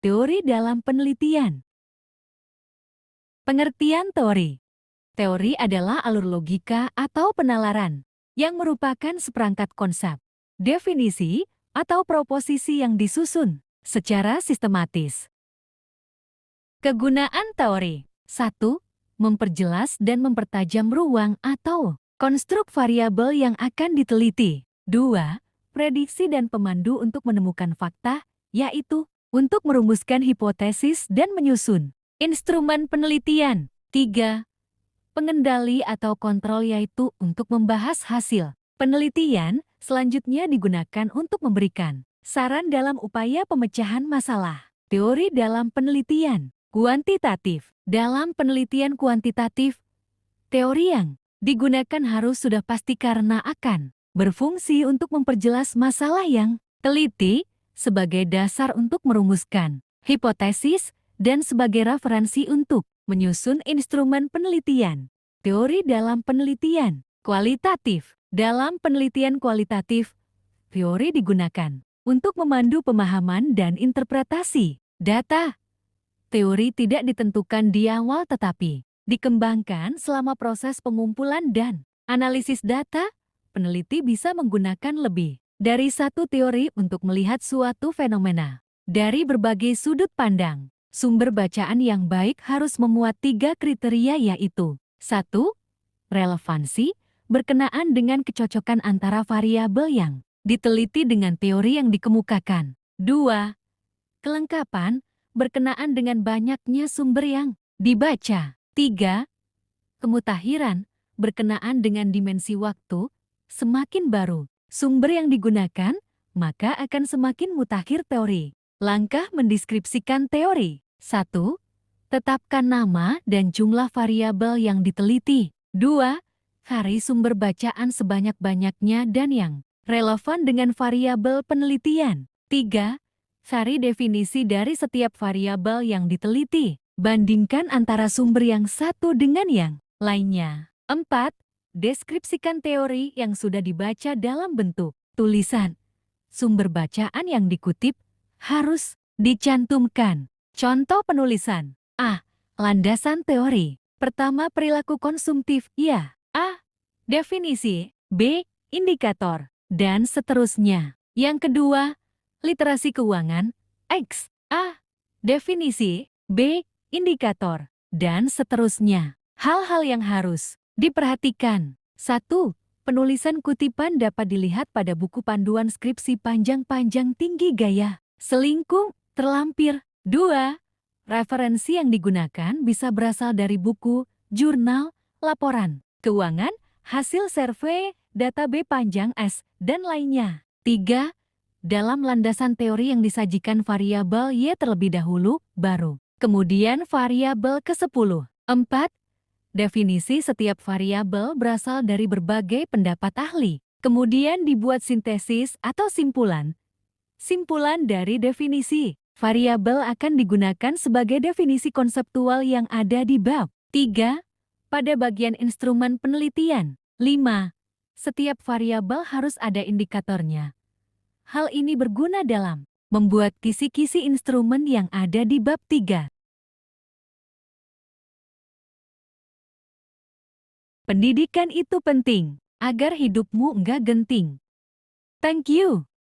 Teori dalam penelitian. Pengertian teori. Teori adalah alur logika atau penalaran yang merupakan seperangkat konsep, definisi, atau proposisi yang disusun secara sistematis. Kegunaan teori. 1. Memperjelas dan mempertajam ruang atau konstruk variabel yang akan diteliti. 2. Prediksi dan pemandu untuk menemukan fakta, yaitu untuk merumuskan hipotesis dan menyusun instrumen penelitian. 3. Pengendali atau kontrol, yaitu untuk membahas hasil penelitian, selanjutnya digunakan untuk memberikan saran dalam upaya pemecahan masalah. Teori dalam penelitian kuantitatif. Dalam penelitian kuantitatif, teori yang digunakan harus sudah pasti karena akan berfungsi untuk memperjelas masalah yang teliti sebagai dasar untuk merumuskan hipotesis dan sebagai referensi untuk menyusun instrumen penelitian. Teori dalam penelitian kualitatif. Dalam penelitian kualitatif, teori digunakan untuk memandu pemahaman dan interpretasi data. Teori tidak ditentukan di awal tetapi dikembangkan selama proses pengumpulan dan analisis data. Peneliti bisa menggunakan lebih dari satu teori untuk melihat suatu fenomena dari berbagai sudut pandang. Sumber bacaan yang baik harus memuat 3 kriteria, yaitu 1. Relevansi, berkenaan dengan kecocokan antara variabel yang diteliti dengan teori yang dikemukakan. 2. Kelengkapan, berkenaan dengan banyaknya sumber yang dibaca. 3. Kemutahiran, berkenaan dengan dimensi waktu. Semakin baru sumber yang digunakan, maka akan semakin mutakhir teori. Langkah mendeskripsikan teori. 1. Tetapkan nama dan jumlah variabel yang diteliti. 2. Cari sumber bacaan sebanyak-banyaknya dan yang relevan dengan variabel penelitian. 3. Cari definisi dari setiap variabel yang diteliti. Bandingkan antara sumber yang satu dengan yang lainnya. 4. Deskripsikan teori yang sudah dibaca dalam bentuk tulisan. Sumber bacaan yang dikutip harus dicantumkan. Contoh penulisan. A. Landasan teori. Pertama, perilaku konsumtif. Ya. A. Definisi. B. Indikator. Dan seterusnya. Yang kedua, literasi keuangan. X. A. Definisi. B. Indikator. Dan seterusnya. Hal-hal yang harus diperhatikan. 1. Penulisan kutipan dapat dilihat pada buku panduan skripsi panjang-panjang tinggi gaya selingkuh terlampir. 2. Referensi yang digunakan bisa berasal dari buku, jurnal, laporan keuangan, hasil survei, data B panjang S, dan lainnya. 3. Dalam landasan teori yang disajikan variabel Y terlebih dahulu, baru kemudian variabel ke-10. 4. Definisi setiap variabel berasal dari berbagai pendapat ahli. Kemudian dibuat sintesis atau simpulan. Simpulan dari definisi variabel akan digunakan sebagai definisi konseptual yang ada di bab 3 pada bagian instrumen penelitian. 5. Setiap variabel harus ada indikatornya. Hal ini berguna dalam membuat kisi-kisi instrumen yang ada di bab 3. Pendidikan itu penting agar hidupmu enggak genting. Thank you.